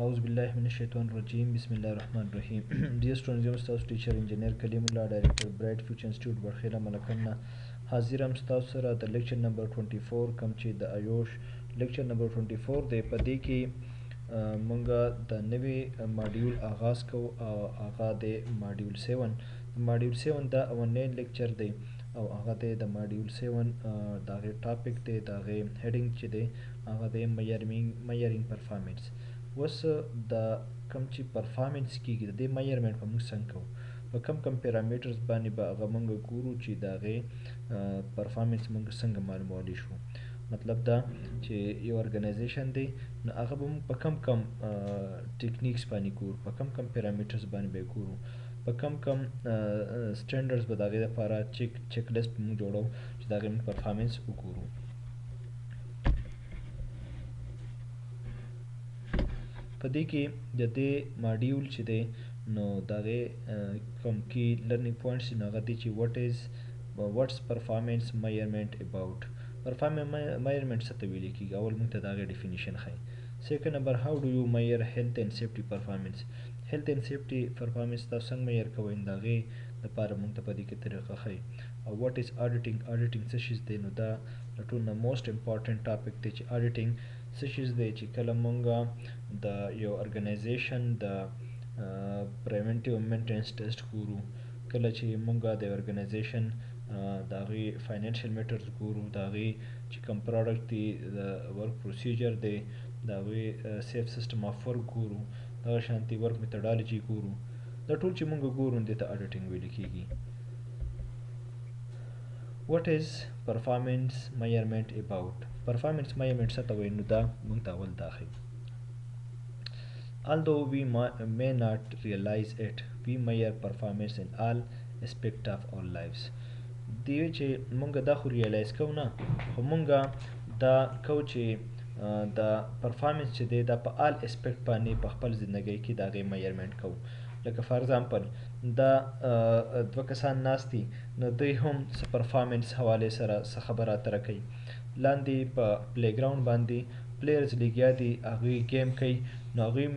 Auzu billahi minash shaitanir rajim. Bismillahir rahmanir rahim. Dear students, I am Staff Teacher Engineer Kalimullah, Director Bright Future Institute Batkhela Malakand. حاضر هم ستاسو سره د لیکچر نمبر 24 کوم چې د آیوش لیکچر نمبر 24 دی. په دې کې مونږه د نوې ماډیول آغاز کوو او هغه د ماډیول 7. ماډیول 7 دا اولنی لیکچر دی او هغه د ماډیول 7 د هغې ټاپک دی، د هغې هیډینګ چې دی هغه دی میجرینګ پرفارمنس. اوس د کوم چې پرفارمنس کېږي د دې میجرمنټ به موږ څنګه کوو، په کم پیرامیټرز باندې به هغه موږ ګورو چې د هغې پرفارمنس موږ څنګه معلومولی شو. مطلب دا چې یو ارګنایزیشن دی نو هغه به موږ په کم ټیکنیکس باندې ګورو، په کم پیرامیټرز باندې به ګورو، په کم سټینډرډز به د هغې دپاره چیک لیست به موږ جوړو چې د هغې موږ پرفارمنس وګورو. په دې کې د دې ماډیول چې دی نو د هغې کوم کی لرنینګ پوینټس نو هغه دی چې what's performance measurement about. performance measurement څه ته ویل کېږي، اول موږ ته د هغې ډیفینیشن ښایي. سیکنډ نمبر how do you measure health and safety performance. health and safety performance تاسو څنګه میجر کوئ د هغې دپاره موږ ته په دې کې طریقه ښایي. او what is auditing. auditing څه شیز دی نو دا د ټولو نه موسټ امپارټنټ ټاپک دی چې auditing څه شیز دی چې کله موږ د یو ارګنایزیشن د پریونټیو مینټینس ټیسټ ګورو، کله چې موږ د یو ارګنایزیشن د هغې فاینانشل میټرز ګورو، د هغې چې کوم پروډکټ دی، د ورک پروسیجر دی، د هغې سیف سیسټم آف ورک ګورو، دغه شانتې ورک میتډالوجي ګورو، دا ټول چې موږ ګورو دې ته اډیټینګ ویل کېږي. what is performance measurement about. performance measurement څه ته وایي نو دا موږ ته اول دا ښایي. although we may not realize it, we measure performance in all aspects of our lives. دی چې مونږ دا خو ریالایز کوو نه، خو مونږ دا کوو چې د پرفارمنس چې دی دا په آل اسپیکټ باندې په خپل زندګۍ کې د هغې میجرمنټ کوو. لکه فار ایگزامپل دا دوه کسان ناست دي نو دوی هم څه پرفارمنس حوالې سره څه خبره اتره کوي. لاندې په پلی ګراوند باندې پلیئرز لګیا دي، هغوی گیم کوي نو هغوی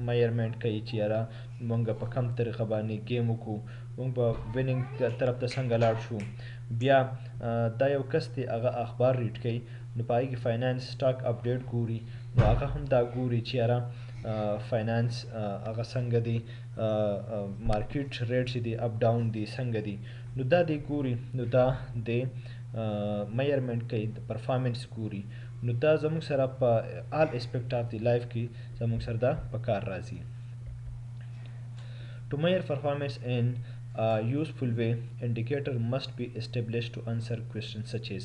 میجرمنټ کوي چې یاره مونږ په کم طریقه باندې گیم وکړو، مونږ به ویننګ طرف ته څنګه لاړ شو. بیا دا یو کس دی هغه اخبار ریډ کوي نو په هغې کې فاینانس سټاک اپډیټ ګوري نو هغه هم دا ګوري چې یاره فاینانس هغه څنګه دی، مارکیټ ریټ چې دی اپ ډاون دی څنګه دی، نو دا دی ګوري، نو دا دی میجرمنټ کوي، د پرفارمنس ګوري. نو دا زموږ سره په آل اسپیکټ آف دی لایف کې زموږ سره دا په کار راځي. To measure performance in a useful way, indicator must be established to answer questions such as.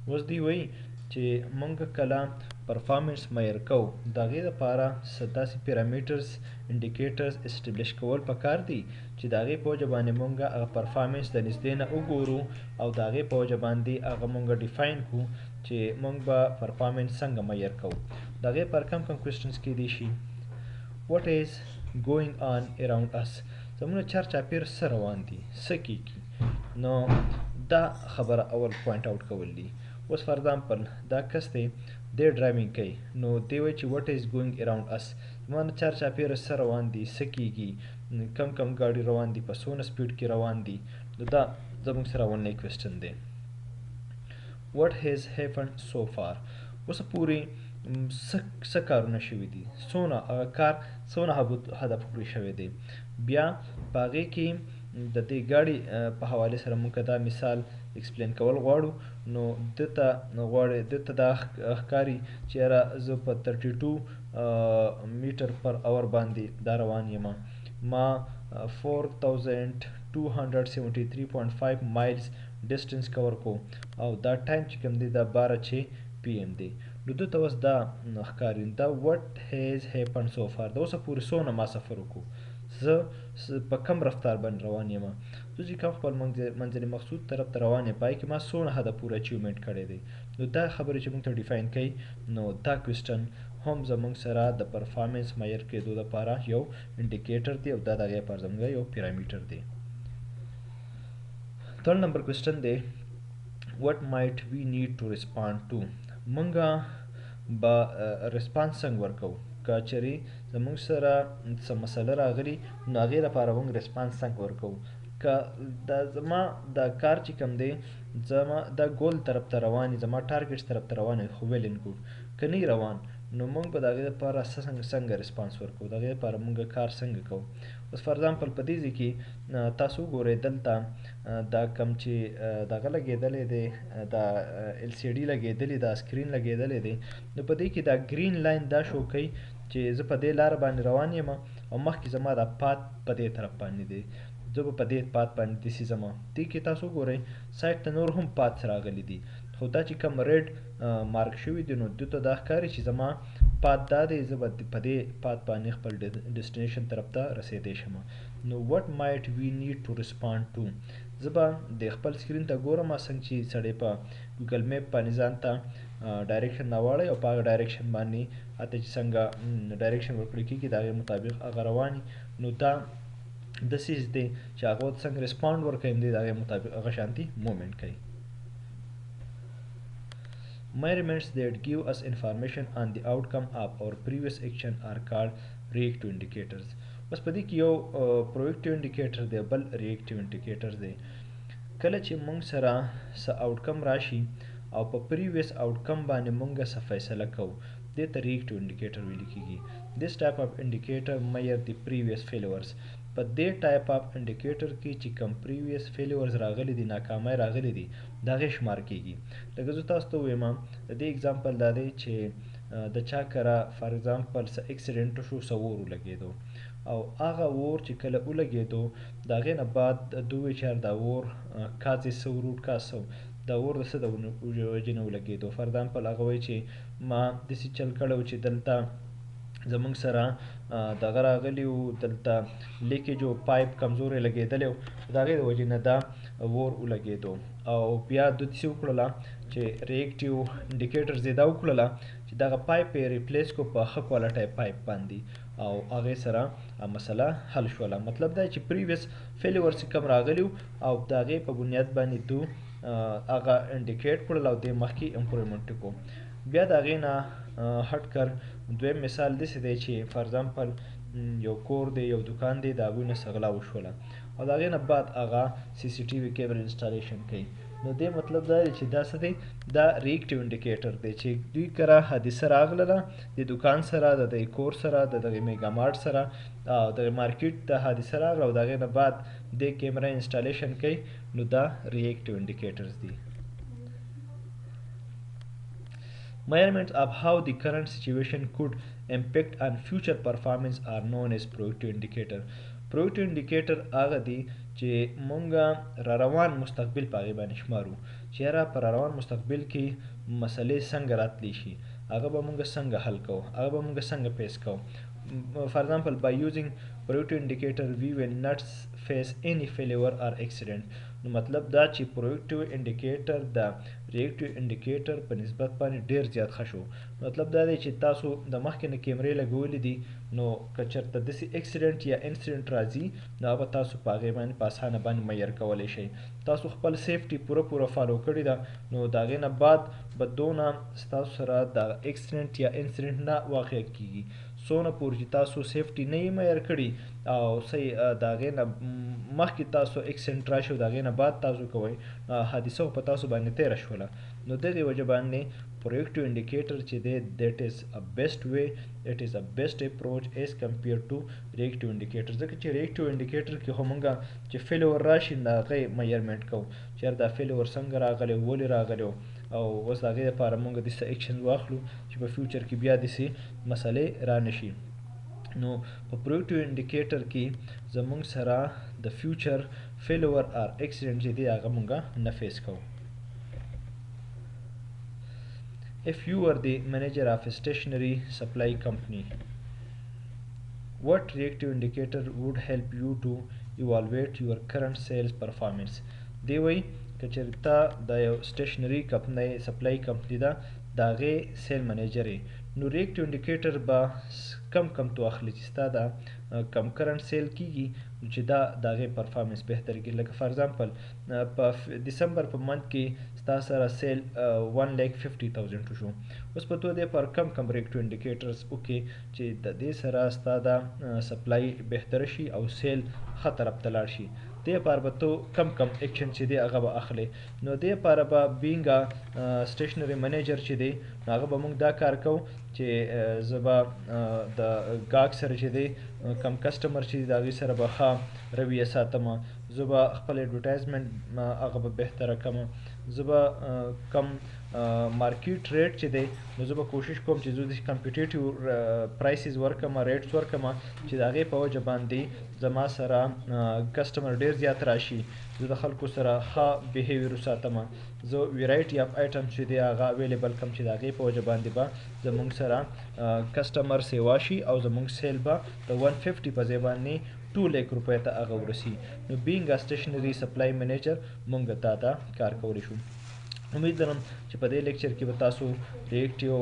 اوس دی وایي چې مونږ کله پرفارمنس میجر کوو د هغې دپاره څه داسې پیرامیټرز انډیکیټرز اسټبلیش کول پکار دي چې د هغې په وجه باندې مونږ هغه پرفارمنس د نږدې نه وګورو او د هغې په وجه باندې هغه مونږ ډیفاین کړو چې مونږ به پرفارمنس څنګه میجر کوو. د هغې پر کم کوېسچنز کیدی شي. what is going on around us. زموږ چارچاپیر څه روان دي، څه کېږي، نو دا خبره اول پوینټ آوټ کول دي. اوس فار ایگزامپل دا کس دی دی ډرایوینګ کوي نو دی وایي چې what is going around us. زما چارچاپیره څه روان دي، څه کېږي، کم ګاډي روان دي، په څونه سپیډ کې روان دي، نو دا زموږ سره اولنی کوېسچن دی. what has happened so far. اوسه پورې څه کارونه شوي دي، څونه هغه کار څونه حده پورې شوی دی. بیا په هغې کې د دې ګاډي په حوالې سره موږ دا مثال ایکسپلین کول غواړو نو ده ته دا ښکاري چې یاره زه په 32 میټر پر اور باندې دا روان یم، ما 4273.5 مایلز ډسټنس کور کو او دا ټایم چې کوم دی دا 12 PM دی. نو ده ته اوس دا ښکاري دا what has happened so far. دا اوسه پورې څونه ما سفر وکړو، زه په کم رفتار باندې روان یم، زه چې کوم خپل منزل مقصود طرف ته روان یم، په هغې کې ما څونه حده پورې اچیومنټ کړی دی. نو دا خبرې چې موږ ته ډیفاین کوي نو دا کوېسچن هم زموږ سره د پرفارمنس میجر کېدو لپاره یو انډیکیټر دی او دا د هغې لپاره زموږ یو پیرامیټر دی. تھرډ نمبر کوېسچن دی what might we need to respond to. مونږ به ریسپانس څنګه ورکوو که چېرې زموږ سره څه مسله راغلي نو هغې لپاره موږ ریسپانس څنګه ورکوو. که دا زما دا کار چې کوم دی زما دا ګول طرف ته روان وي، زما ټارګټس طرف ته روان وي خو ویل اینډ ګوډ، که نه روان نو موږ به د هغې لپاره څنګه ریسپانس ورکوو، د هغې لپاره موږ کار څنګه کوو. اوس فار ایگزامپل په دې ځای کې تاسو وګورئ دلته دا کوم چې دغه لګېدلی دی، دا ایل سی ډي لګېدلی، دا سکرین لګېدلی دی، نو په دې کې دا ګرین لاین دا شو کوي چې زه په دې لاره باندې روان یم او مخکې زما دا پات په دې طرف باندې دی، زه به په دې پات باندې داسې ځم. دې کې تاسو وګورئ سایډ ته نور هم پاتس راغلي دي، خو دا چې کوم ریډ مارک شوي دي نو دوی ته دا ښکاري چې زما پات دا دی، زه به په دې پات باندې خپل ډیسټینیشن طرف ته رسېدی شم. نو وټ مایټ وی نیډ ټو ریسپانډ ټو، زه به د خپل سکرین ته ګورم څنګه چې سړی په ګوګل میپ باندې ځان ته ډایرکشن راواړی او په هغه ډایرکشن باندې هلته چې څنګه ډایرکشن ورکړل کېږي د هغې مطابق هغه روان وي. نو دا داسې دی چې هغه ورته څنګه ریسپانډ ورکوي دی د هغې مطابق هغه شانتي مومنټ کوي. Measurements that give us information on the outcome of our previous action are called reactive indicators. بس په دې کې یو پرویکټیو انډیکیټر دی، بل ریاکټیو انډیکیټر دی. کله چې موږ سره څه آوټکم راشي او په پریویس آوټکم باندې موږ څه فیصله کوو دې ته ریاکټیو انډیکیټر ویل کېږي. This type of indicator measure the previous failures. په دې ټایپ اف انډیکیټر کې چې کوم پریویس فیلورز راغلي دي، ناکامۍ راغلي دي، د هغې شمار کېږي. لکه زه تاسو ته ووایم د دې اګزامپل دا دی چې د چا کره فار ایگزامپل څه اکسیډنټ وشو، څه اور ولګېدو او هغه اور چې کله ولګېدو د هغې نه بعد دوی وایي چې دا اور کاز یې څه روټ کاز څه دا اور د څه د وجې نه ولګېدو. فار ایگزامپل هغه وایي چې ما داسې چل کړی و چې دلته زموږ سره دغه راغلی و، دلته لیکیج و پایپ کمزوری لګېدلی و، د هغې د وجې نه دا اور ولګېدو. او بیا دوی داسې وکړله چې ریاکټیو انډیکیټرز یې دا وکړله چې دغه پایپ یې ریپلیس کړو په ښه کوالټی پایپ باندې او هغې سره مسله حل شوله. مطلب دا چې پریویس فیلورز چې کوم راغلي او د هغې په بنیاد باندې دو هغه انډیکیټ کړل او دې مخکې امپرومنټ وکړو. بیا د هغې نه هټ کر دویم مثال داسې دی چې فار ایگزامپل یو کور دی، یو دکان دی، د هغوی نه څه غلا وشوله او د هغې نه بعد هغه سی سی ټي وي کیمرې انسټالیشن کوي. نو دې مطلب دا دی چې دا څه دی، دا ریاکټیو انډیکیټر دی چې دوی کره حادثه راغله د دکان سره، د دې کور سره، د دغې میګا مارټ سره او د مارکیټ ته حادثه راغله او د هغې نه بعد دې کیمره انسټالیشن کوي، نو دا ریاکټیو انډیکیټرز دي. Measurements of how the current situation could impact on future performance are known as proactive indicator. proactive indicator هغه دی چې مونږ را روان مستقبل په هغې باندې شمارو چې یاره په را روان مستقبل کې مسلې څنګه راتلی شي، هغه به مونږ څنګه حل کوو، هغه به مونږ څنګه فیس کوو. For example, by using proactive indicator we will not face any failure or accident. نو مطلب دا چې پرویکټیو انډیکیټر د ریاکټیو انډیکیټر په نسبت باندې ډیر زیات ښه شو. مطلب دا دی چې تاسو د مخکې نه کیمرې لګولې دي، نو که چېرته داسې اکسیډنټ یا انسیډنټ راځي نو هغه به تاسو په هغې باندې په اسانه باندې معیر کولی شئ. تاسو خپل سیفټي پوره فالو کړې ده نو د هغې نه بعد به دونه ستاسو سره د اکسیډنټ یا انسیډنټ نه واقع کېږي. څونه پورې چې تاسو سیفټي نه یې معیر کړي او صحیح د هغې نه مخکې تاسو اکسیډنټ راشي او د هغې نه بعد تاسو کوئ حادثه خو په تاسو باندې تېره شوله. نو دغې وجه باندې پرویکټیو انډیکیټر چې دی دیټ از ا بیسټ وے، اټ از ا بیسټ اپروچ ایز کمپیر ټو ریاکټیو انډیکیټر. ځکه چې ریاکټیو انډیکیټر کې خو مونږ چې فیلور راشي د هغې میجرمنټ کوو چې یار دا فیلور څنګه راغلی، ولې راغلی او اوس د هغې لپاره مونږ داسې ایکشن واخلو چې په فیوچر کې بیا داسې مسلې را نشي. نو په پرویکټیو انډیکیټر کې زمونږ سره د فیوچر فیلور اور اکسیډنټ چې دی هغه مونږ نه فیس کوو. If you were the manager of a stationery supply company, what reactive indicator would help you to evaluate your current sales performance? دی وایي که چېرې ته د یو سټیشنري کمپنۍ سپلای کمپنۍ ده د هغې سیل منیجر یې، نو ریکټ انډیکیټر به کم تو اخلي چې ستا دا کم کرنٹ سیل کیږي چې دا د هغې پرفارمنس بهتر کړي. لکه فار ایگزامپل په دسمبر په منت کې ستا سره سیل 1,50,000 شو. اوس په تو دې پر کم ریکټ انډیکیټرز وکړي چې د دې سره ستا دا سپلای بهتر شي او سیل ښه طرف ته لاړ شي. دې لپاره به تو کم ایکشن چې دی هغه به اخلي. نو دې لپاره به بینګ سټیشنري منیجر چې دی هغه به موږ دا کار کوو چې زه به د ګاهک سره چې دی کم کسټمر چې دی د هغې سره به ښه رویه ساتمه. زه به خپل اډورټایزمنټ هغه به بهتره کړمه. زه به کم مارکیټ ریټ چې دی نو زه به کوشش کوم چې زه د کمپیټیټیو پرایسز ورکړم، ریټس ورکړم چې د هغې په وجه باندې زما سره کسټمر ډېر زیات راشي. زه د خلکو سره ښه بیهیویر وساتم. زه ویرایټي اف آیټمز چې دی هغه اویلیبل کړم چې د هغې په وجه باندې به زموږ سره کسټمر سیوا شي او زموږ سیل به د 150 په ځای باندې 2 لک روپۍ ته هغه ورسي. نو بینګ سټیشنري سپلای منیجر مونږ دا کار کولی شو. امید لرم چې په دې لیکچر کې به تاسو ریکټیو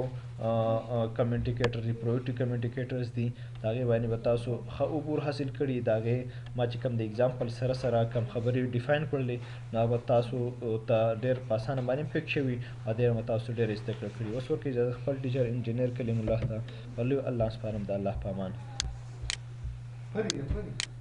کمیونټیکیټر دي، پروډکټیو کمیونټیکیټرز دي، د هغې باندې به تاسو ښه عبور حاصل کړي. د هغې ما چې کوم د اګزامپل سره کم خبرې ډیفاین کړلې نو هغه به تاسو ته ډېر په اسانه باندې فکس شوي او دې به تاسو ډېر زده کړه کړي. اوس ورکړئ اجازه خپل ټیچر انجینیر کلیم الله ته. ولو الله سپارم د الله په امان.